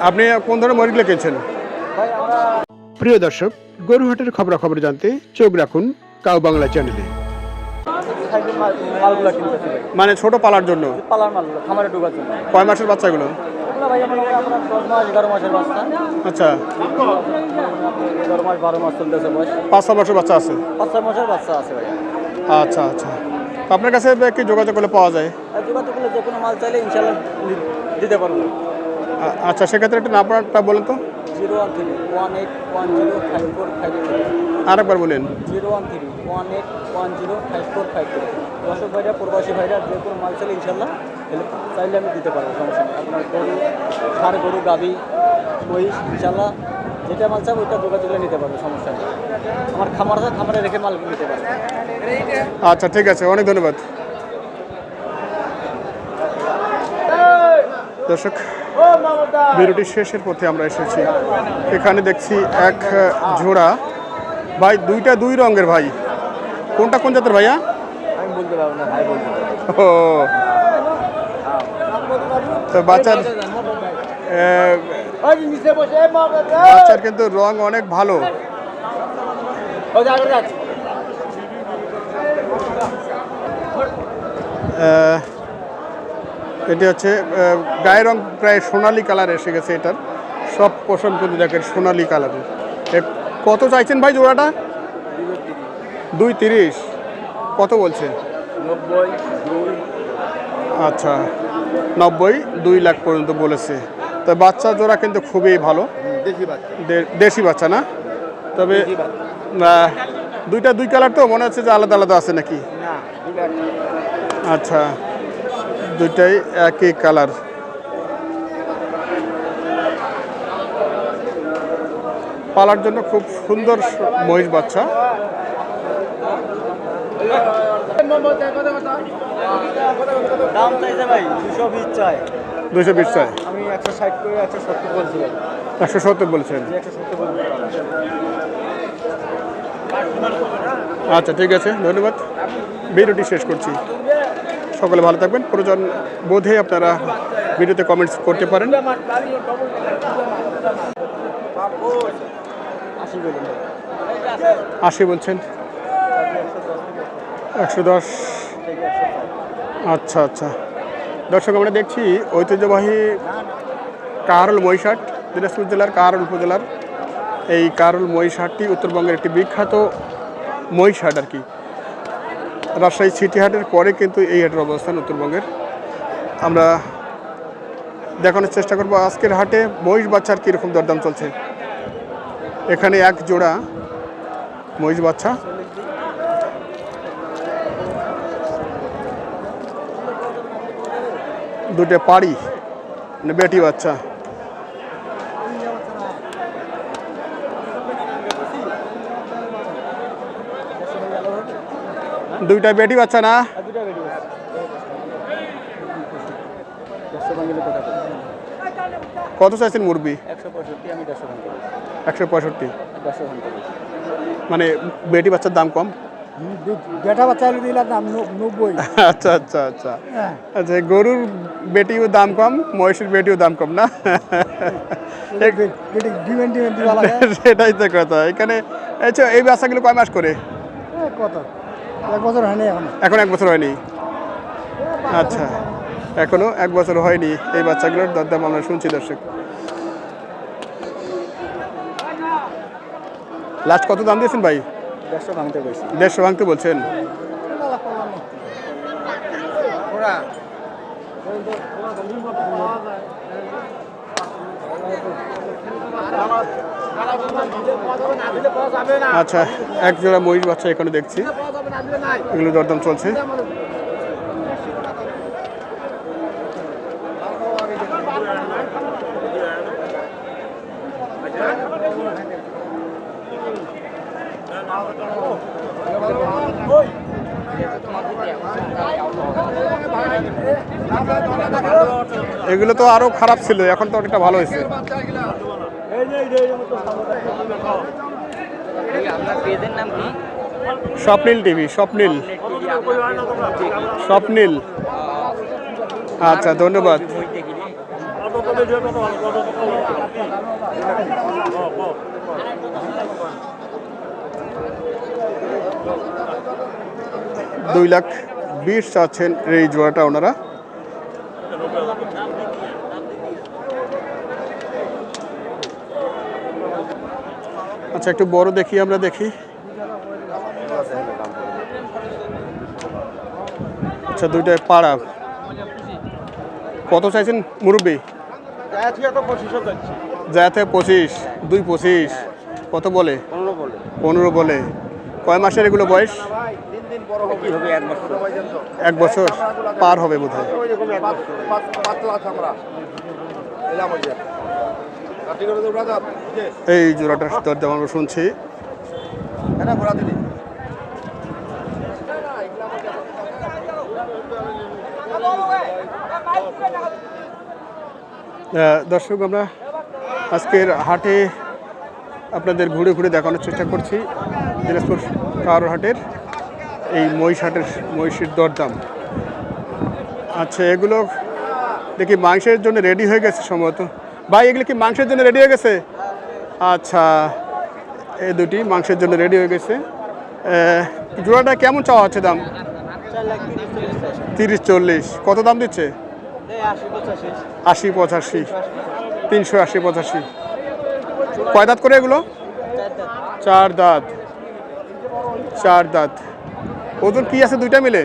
আপনি কোন ধরনের মহিষগুলো কিনছেন? প্রিয় দর্শক, গরুহাটের খবরাখবর জানতে চোখ রাখুন কাউ বাংলা চ্যানেলে। মানে ছোট পালার জন্য, খামারে ঢোকার জন্য। কয় মাসের বাচ্চাগুলো? ভাই আপনার 10 মাস 11 মাসের বাচ্চা। আচ্ছা, 11 মাস 12 মাস চলতেছে বয়স। 5-6 মাসের বাচ্চা আছে? 5-6 মাসের বাচ্চা আছে ভাই। আচ্ছা আচ্ছা, তো আপনার কাছে কি যোগাযোগ করলে পাওয়া যায়? যোগাযোগ করলে যে কোনো মাল চাইলে ইনশাল্লাহ দিতে পারবো। আচ্ছা, সেক্ষেত্রে একটা নাম্বারটা বলেন তো। 013-18105453। আরেকবার বলেন। 013-18105453। দর্শক ভাইরা, প্রবাসী ভাইরা যে কোনো মাল চাইলে ইনশাল্লাহ চাইলে আমি দিতে পারবো, সমস্যা নেই। আপনার গরু, ষাঁড় গরু, গাভী, মহিষ, ইনশাল্লাহ যেটা মাল চাবো ওইটা যোগাযোগ করে নিতে পারবো, সমস্যা নেই। আমার খামারে রেখে মাল নিতে পারবো। আচ্ছা ঠিক আছে, অনেক ধন্যবাদ। দর্শক, ভিডিওটি শেষের পথে আমরা এসেছি। এখানে দেখছি এক জোড়া ভাই, দুইটা দুই রঙের ভাই। কোনটা কোন জাতের ভাইয়া? আমি বলতে পারবো না ভাই, বলতে পারবো। ও, তো বাচ্চার কিন্তু রং অনেক ভালো। এটি হচ্ছে গায়ের রং প্রায় সোনালি কালার এসে গেছে। এটার সব পশম কিন্তু দেখেন সোনালি কালারের। কত চাইছেন ভাই জোড়াটা? 2.30। কত বলছে? 90, 2। আচ্ছা, 90, 2 লাখ পর্যন্ত বলেছে। তো বাচ্চা জোড়া কিন্তু খুবই ভালো, দেশি বাচ্চা না? তবে দুইটা দুই কালার, তো মনে হচ্ছে যে আলাদা আলাদা আছে নাকি? আচ্ছা, দুইটাই একই কালার। পালার জন্য খুব সুন্দর মহিষ বাচ্চা। দাম চাইছে ভাই 220 চাই। 220 চাই? আমি 160 করে 170 বলছি ভাই। 170 বলছেন? 170 বলছি। আচ্ছা ঠিক আছে, ধন্যবাদ। ভিডিওটি শেষ করছি। সকলে ভালো থাকবেন। প্রয়োজন বোধে আপনারা ভিডিওতে কমেন্টস করতে পারেন। 80 বলছেন? 110। আচ্ছা আচ্ছা, দর্শক আমরা দেখছি ঐতিহ্যবাহী কাহারোল মহিষহাট, দিনাজপুর জেলার কাহারোল উপজেলার এই কাহারোল মহিষহাটটি উত্তরবঙ্গের একটি বিখ্যাত মহিষহাট আর কি। রাজশাহী সিটি হাটের পরে কিন্তু এই হাটের অবস্থান উত্তরবঙ্গের। আমরা দেখানোর চেষ্টা করবো আজকের হাটে মহিষ বাচ্চার কীরকম দরদাম চলছে। এখানে এক জোড়া মহিষ বাচ্চা, দুটো পাড়ি মানে বেটি বাচ্চা। দুইটা বেটি বাচ্চা না? কত চাইছেন মুরবি? 165। মানে বেটি বাচ্চার দাম কম? বেটা বাচ্চা দিলাম দাম 90। আচ্ছা আচ্ছা আচ্ছা আচ্ছা, গরুর বেটিও দাম কম, মহিষের বেটিও দাম কম না? সেটাই তো কথা। এখানে এই বাচ্চাগুলো কয় মাস করে? কত, 1 বছর হয়নি এখন 1 বছর হয়নি? আচ্ছা, এখনো 1 বছর হয়নি। এই বাচ্চাগুলোর দরদাম আমরা শুনছি দর্শক। লাস্ট কত দাম দিয়েছেন ভাই? 150 ভাঙতে বলছি। 150 ভাঙতে বলছেন? আচ্ছা, এক জোড়া মহিষ বাচ্চা এখানে দেখছি, এগুলো দরদাম চলছে। এগুলো তো আরো খারাপ ছিল, এখন তো অনেকটা ভালো হয়েছে। স্বপ্নিল টিভি, স্বপ্নিল। আচ্ছা ধন্যবাদ। 2,20,000 চাচ্ছেন এই জোড়াটা ওনারা। আচ্ছা, একটু বড় দেখি, আমরা দেখি। আচ্ছা, দুইটায় পাড়া কত চাইছেন মুরব্বী? যাতে 25, 2.25 কত বলে? 15 বলে। কয় মাসের এগুলো বয়স? 1 বছর পার হবে বোধ হয়। এই জোড়াটার দরদাম আমরা শুনছি। দর্শক, আমরা আজকের হাটে আপনাদের ঘুরে ঘুরে দেখানোর চেষ্টা করছি দিনাজপুর কারোর হাটের এই মহিষের দরদাম। আচ্ছা, এগুলো দেখি মাংসের জন্য রেডি হয়ে গেছে সম্ভবত। ভাই, এগুলো কি মাংসের জন্য রেডি হয়ে গেছে? আচ্ছা, এই দুটি মাংসের জন্য রেডি হয়ে গেছে। জোড়াটা কেমন চাওয়া হচ্ছে দাম? 30-40। কত দাম দিচ্ছে? 80-85, 380-85। কয় দাঁত করে এগুলো? 4 দাঁত। 4 দাঁত। ওজন কি আছে দুইটা মিলে?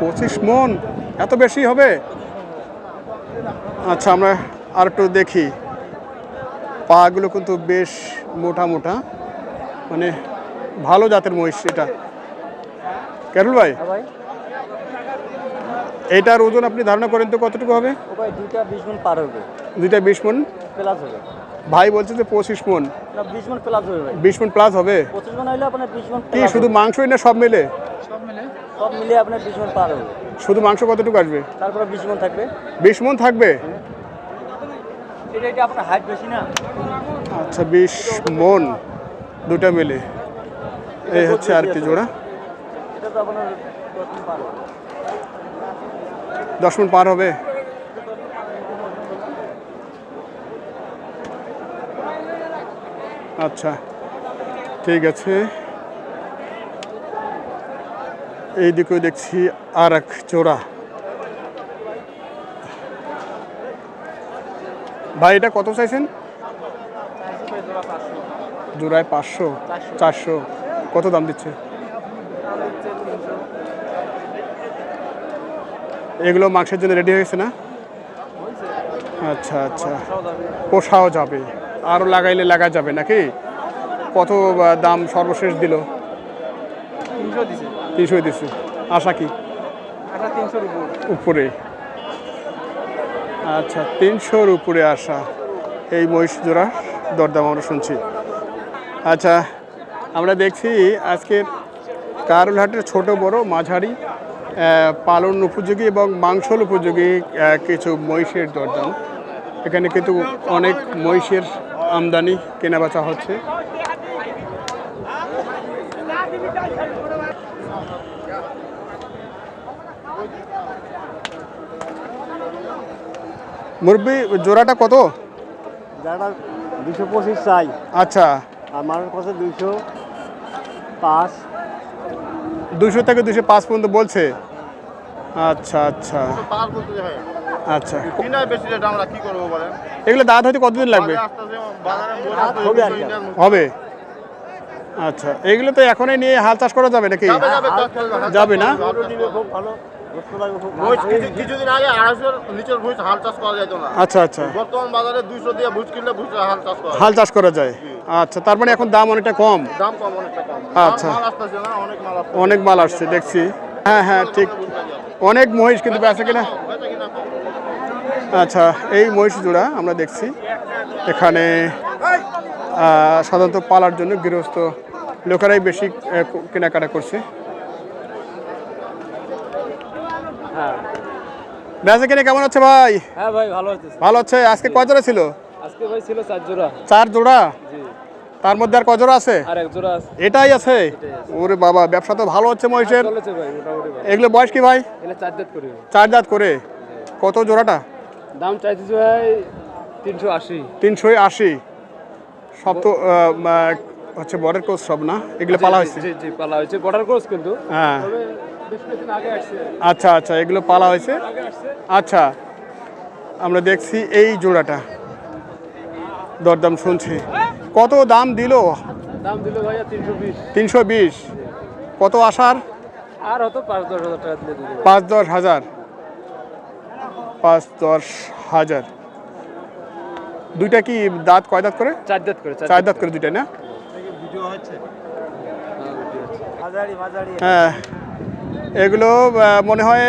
25 মন। এত বেশি হবে? আচ্ছা, আমরা আর একটু দেখি। পাগুলো কিন্তু বেশ মোটা মোটা, মানে ভালো জাতের মহিষ এটা। কেরুল ভাই, এটার ওজন আপনি ধারণা করেন তো কতটুকু হবে? দুইটা 20 মণ পার হবে। দুইটা 20 মণ প্লাস হবে। ভাই বলছে যে 25 মণ। 20 মণ প্লাস হবে ভাই। 20 মণ প্লাস হবে? 25 মণ হইলে আপনার 20 মণ কি শুধু মাংসই না সব মিলে? সব মিলে আপনার 20 মণ পার হবে। শুধু মাংস কতটুকু আসবে? তারপরে 20 মণ থাকবে। 20 মণ থাকবে? এটা আপনার হাইট বেশি না। আচ্ছা, 20 মণ দুটা মিলে। এই হচ্ছে আর কি জোড়া। এটা তো আপনার 10 মণ পার হবে। 10 মণ পার হবে? আচ্ছা, ঠিক আছে। এই দিকেও দেখছি আর এক জোড়া। ভাই, এটা কত চাইছেন? জোড়ায় 500, 400। কত দাম দিচ্ছে? এগুলো মাংসের জন্য রেডি হয়েছে না? আচ্ছা আচ্ছা, পোষাও যাবে, আরও লাগাইলে লাগা যাবে নাকি? কত দাম সর্বশেষ দিল? 300 দিছে। আশা কি? 300 উপরে। আচ্ছা, 300-র উপরে আসা এই মহিষ জোড়া দরদাম আমরা শুনছি। আচ্ছা, আমরা দেখছি আজকের কারুলহাটের ছোট বড় মাঝারি পালন উপযোগী এবং মাংসল উপযোগী কিছু মহিষের দরদাম। এখানে কিন্তু অনেক মহিষের আমদানি কেনাবেচা হচ্ছে। মুরব্বি, জোড়াটা কত? যারা 225 চাই। আচ্ছা, আমার কাছে 205। 200 থেকে 205 পর্যন্ত বলছে। আচ্ছা আচ্ছা আচ্ছা, এগুলো দাঁত হয়তো কতদিন লাগবে? হবে। আচ্ছা, এগুলো তো এখনই নিয়ে হাল চাষ করা যাবে নাকি? যাবে না? কিছুদিন আগে 250 নিচের ভুঁই হাল চাষ করা যেত না। আচ্ছা আচ্ছা, বর্তমান বাজারে 200 দিয়ে ভুঁই কিনলে ভুঁই হাল চাষ করা যায়। আচ্ছা, তার মানে এখন দাম অনেকটা কম। দাম কম, অনেকটা কম। আচ্ছা, মাল আসতেছে না, অনেক মাল আসছে। অনেক মাল আসছে দেখছি। হ্যাঁ হ্যাঁ, ঠিক, অনেক মহিষ কিন্তু বেচে কিনা। আচ্ছা, এই মহিষ জোড়া আমরা দেখছি এখানে সাধারণত পালার জন্য গৃহস্থ লোকেরাই বেশি কেনাকাটা করছে। বেচা কিনে কেমন হচ্ছে ভাই? হ্যাঁ ভাই, ভালো হচ্ছে। ভালো হচ্ছে। আজকে কয় জোড়া ছিল? আজকে ভাই ছিল 4 জোড়া। 4 জোড়া? জি। তার মধ্যে আর কজোড়া আছে? আর এক জোড়া আছে। এটাই আছে? ওরে বাবা, ব্যবসা তো ভালো হচ্ছে মহিষের। চলেছে ভাই মোটামুটি ভাই। এগুলো বয়স কি ভাই? এগুলো 4 দাঁত করে। 4 দাঁত করে। কত জোড়াটা? দাম চাইতেছি ভাই 380। 380। সব তো হচ্ছে বর্ডার ক্রস সব না? এগুলো পালা হয়েছে? জি জি পালা হয়েছে, বর্ডার ক্রস কিন্তু। হ্যাঁ, তবে বেশ কিছুদিন আগে আসছে। আচ্ছা আচ্ছা, এগুলো পালা হয়েছে। আগে আসছে। আচ্ছা, আমরা দেখছি এই জোড়াটা দরদাম শুনছি। কত দাম দিল? দাম দিল ভাইয়া 320। 320। কত আসার? আর হয়তো 5-10 হাজার টাকা দিলে দিবে। 5-10 হাজার। 5-10 হাজার। দুইটা কি দাঁত কয় দাঁত করে? 4 দাঁত করে। 4 দাঁত করে দুইটা না? ভিডিও হচ্ছে। হ্যাঁ, এগুলো মনে হয়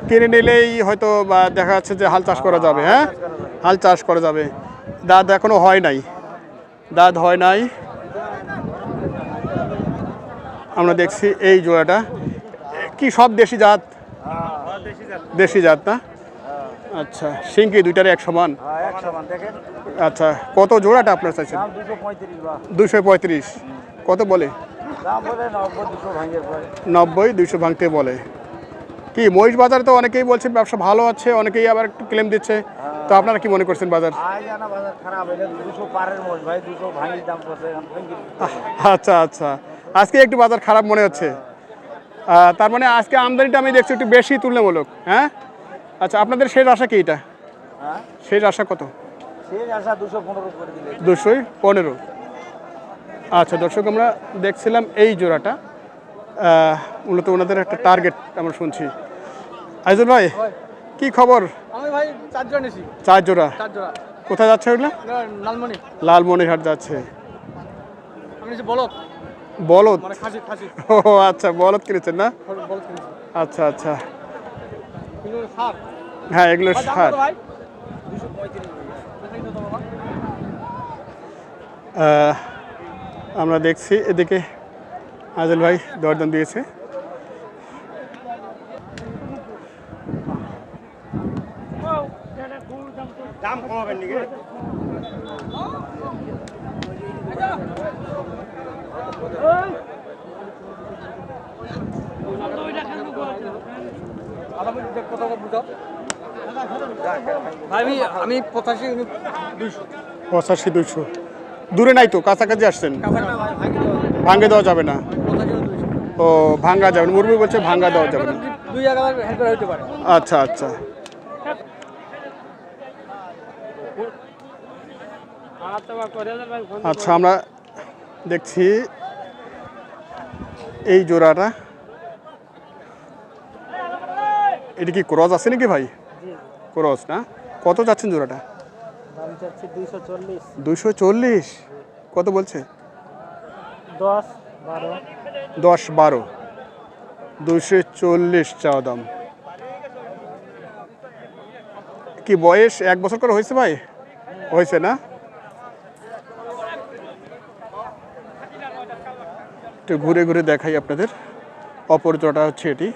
কিনে নিলেই হয়তো দেখা যাচ্ছে যে হাল চাষ করা যাবে। হ্যাঁ, হাল চাষ করা যাবে। দাঁত এখনো হয় নাই, দাঁত হয় নাই। আমরা দেখছি এই জোড়াটা কি সব দেশি জাত? দেশি জাত না? আচ্ছা, সিং কি দুইটারে এক সমান? আচ্ছা, কত জোড়াটা আপনার চাইছেন? 235। কত বলে? 90-200 ভাঙতে বলে। কি মহিষ বাজারে তো অনেকেই বলছে ব্যবসা ভালো আছে, অনেকেই আবার একটু ক্লেম দিচ্ছে। তো আপনারা কি মনে করছেন বাজার? আচ্ছা আচ্ছা, আজকে একটু বাজার খারাপ মনে হচ্ছে। তার মানে আজকে আমদানিটা আমি দেখছি একটু বেশি তুলনামূলক। হ্যাঁ, আচ্ছা, আপনাদের শেষ আশা কি এটা? শেষ আশা কত? 215। আচ্ছা দর্শক, আমরা দেখছিলাম এই জোড়াটা মূলত ওনাদের একটা টার্গেট আমরা শুনছি। আইজুল ভাই, কি খবর? আমি ভাই 4 জোড়া নিছি। 4 জোড়া? 4 জোড়া। কোথায় যাচ্ছে ওগুলো? লালমনি। লালমনিরহাট যাচ্ছে। আমি নিছি বলদ। বলদ? মানে খাসি খাসি। ও আচ্ছা, বলদ কিনেছেন না? বলদ কিনছি। আচ্ছা আচ্ছা, কিন্তু সার। হ্যাঁ এগুলো সার। ভাই 235। আমরা দেখছি এদিকে আজল ভাই দরদাম দিয়েছে। দাম কমাবেন নাকি? আমি 85-200। 85-200। দূরে নাই তো, কাছাকাছি আসছেন। ভাঙ্গে দেওয়া যাবে না? ও ভাঙ্গা যাবে না, মুরবি বলছে ভাঙ্গা দেওয়া যাবে না। 2-1000 হেল্পার হতে পারে। আচ্ছা আচ্ছা, আচ্ছা, আমরা দেখছি এই জোড়াটা, এটা কি ক্রস আছে নাকি ভাই? ক্রস না? কত যাচ্ছেন জোড়াটা? দাম চাচ্ছি 240। 240? কত বলছে? 10-12। 10-12। 240 চাওয়া দাম। কি বয়স 1 বছর করে হয়েছে ভাই? হয়েছে না? একটু ঘুরে ঘুরে দেখাই আপনাদের। অপরিচয়টা হচ্ছে এটি,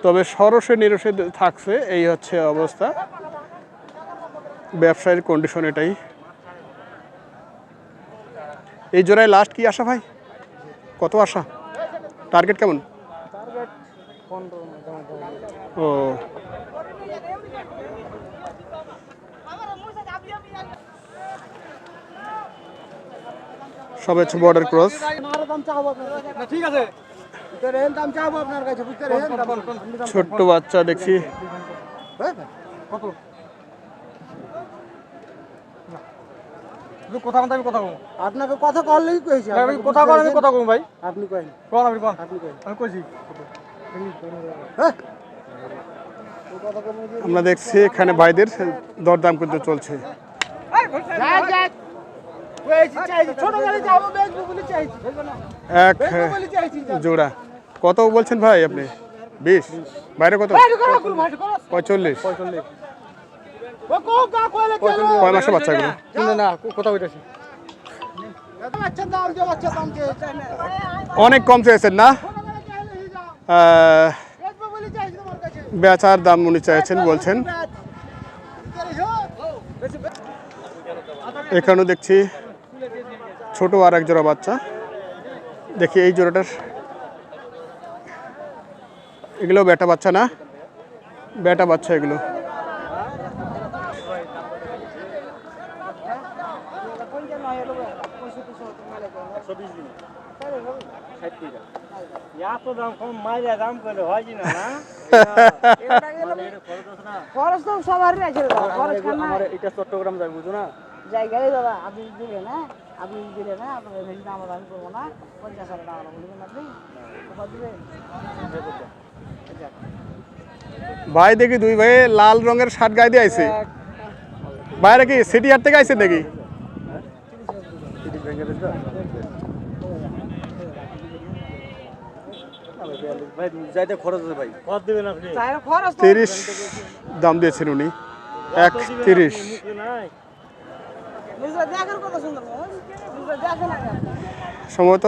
তবে সরসে নিরসে থাকছে, এই হচ্ছে অবস্থা। ব্যবসায়ের কন্ডিশন এটাই। এই জোড়ায় লাস্ট কি আশা ভাই? কত আশা? টার্গেট কেমন? টার্গেট 15। ও সব হচ্ছে বর্ডার ক্রস। ঠিক আছে, ছোট্ট বাচ্চা দেখছি। কত? কথা বলতে আমি কথা কম। আপনাকে কথা কলেই কইছি। আমি কথা কম, আমি কথা কম ভাই। আপনি কইন। কোন আপনি কোন? আপনি কইন। আমি কইছি। হ্যাঁ? আমরা দেখছি এখানে ভাইদের দরদাম কিন্তু চলছে। যাক যাক। কইছি চাইছি, ছোট গাড়ি যাবো বেচবো বলে চাইছি। এক বেচবো বলে চাইছি। জোড়া কত বলছেন ভাই আপনি? 20? বাইরে কত? 45? 45। ও কো কা কইলে চলো। কয় মাসের বাচ্চা এগুলো? শুনে না কথা কইতাছি। বাচ্চা দাম যে বাচ্চা দাম যে চাই না। অনেক কম চেয়েছেন না? বেচবো বলে চাইছি তোমার কাছে। বেচার দাম উনি চাইছেন বলছেন। এখানেও দেখছি ছোট আর এক জোড়া বাচ্চা। দেখি এই জোড়াটার, এগুলো বেটা বাচ্চা না, বেটা বাচ্চা এগুলো। এত দাম কম মাইরা দাম করে হয় কি না না খরচ তো সবারই আছে খরচ আমার এটা চট্টগ্রাম যাবে বুঝো না জায়গায় দাদা আপনি দিলেন না আপনি দিলেন না আপনার বেশি দাম আমি করবো না 50,000 টাকা বলবেন আপনি কত দিবেন ভাই দেখি দুই ভাই লাল রঙের শার্ট গায়ে দিয়ে আইছে। বাইরে কি সিটি হাট থেকে আইছে নাকি? ভাই যাইতে খরচ আছে ভাই কত দিবেন আপনি তাই খরচ 30 দাম দিয়েছেন উনি, 130। বুঝলে দেখেন কত সুন্দর বুঝলে দেখেন না সম্ভবত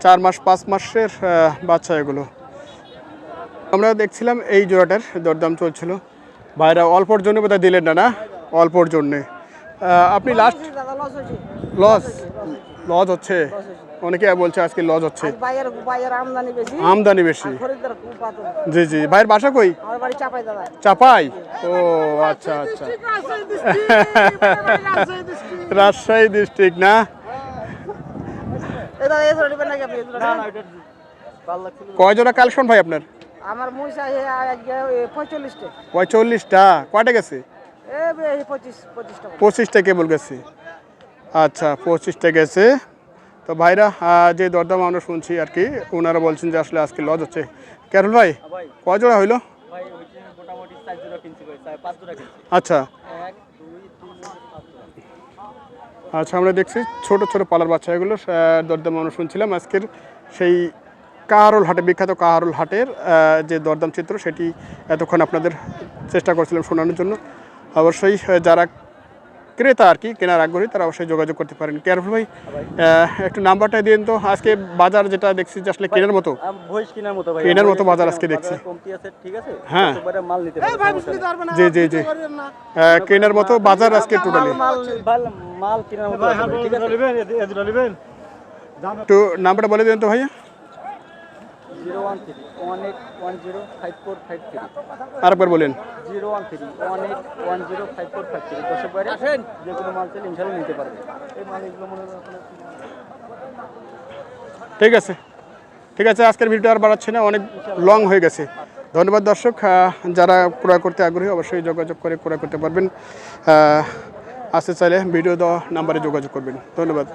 4 মাস 5 মাসের বাচ্চা এগুলো। আমরা দেখছিলাম এই জোড়াটার দরদাম চলছিল, ভাইরা অল্পর জন্য বোধহয় দিলেন না, না অল্পর জন্যে। আপনি লাস্ট দাদা লস হয়েছে লজ হচ্ছে, অনেকে বলছে আজকে লজ হচ্ছে, বাইয়ের আমদানি বেশি আমদানি বেশি। খরিদ্দার খুব পাতল জি জি, ভাইয়ের বাসা কই? আমার বাড়ি চাপাই দাদা চাপাই। ও আচ্ছা আচ্ছা, রাজশাহী ডিস্ট্রিক্ট না? এই দাদা এই ধরে নেবেন নাকি আপনি না না এটা ভালো লাগছিল কয় জোড়া কালেকশন ভাই আপনার? আমার মুইসা 45টা 45টা। কয়টা গেছে? এ 25 টাকা 25টা কেবল গেছে। আচ্ছা 25টা গেছে। তো ভাইরা যে দরদাম আমরা শুনছি আর কি, ওনারা বলছেন যে আসলে আজকে লজ হচ্ছে। ক্যারল ভাই ভাই কয় জোড়া হইলো? ভাই ওইটা মোটামুটি 4 জোড়া কিনছি ভাই 5 জোড়া কিনছি আচ্ছা 1 2 3 4 জোড়া আচ্ছা, আমরা দেখছি ছোট ছোট পালার বাচ্চা এগুলো দরদাম আমরা শুনছিলাম। আজকের সেই কাহারোল হাটে, বিখ্যাত কাহারোল হাটের যে দরদাম চিত্র সেটি এতক্ষণ আপনাদের চেষ্টা করছিলাম শোনানোর জন্য। অবশ্যই যারা ক্রেতা আর কি, কেনার আগ্রহী, তারা অবশ্যই যোগাযোগ করতে পারেন। কেয়ারফুল ভাই একটু নাম্বারটা দিন তো। আজকে বাজার যেটা দেখছি যে আসলে কেনার মতো, ভয়েস কেনার মতো ভাই, কেনার মতো বাজার আজকে দেখছি। কমতি আছে ঠিক আছে, হ্যাঁ একবারে মাল নিতে পারবেন। জি জি জি, কেনার মতো বাজার আজকে টোটালি। মাল কেনার মতো আছে ভাই, ঠিক আছে নেবেন। একটু নাম্বারটা বলে দিন তো ভাইয়া। 01318105453 আরেকবার বলেন। 01318105453। দর্শক ভাইরা আসেন, যে কোনো মাল চাইলে ইনশাআল্লাহ নিতে পারবেন। এই মালগুলো মনে হয় ঠিক আছে ঠিক আছে, আজকের ভিডিও আর বাড়াচ্ছি না, অনেক লং হয়ে গেছে। ধন্যবাদ দর্শক, যারা ক্রয় করতে আগ্রহী অবশ্যই যোগাযোগ করে ক্রয় করতে পারবেন। আসতে চাইলে ভিডিও দেওয়া নাম্বারে যোগাযোগ করবেন। ধন্যবাদ।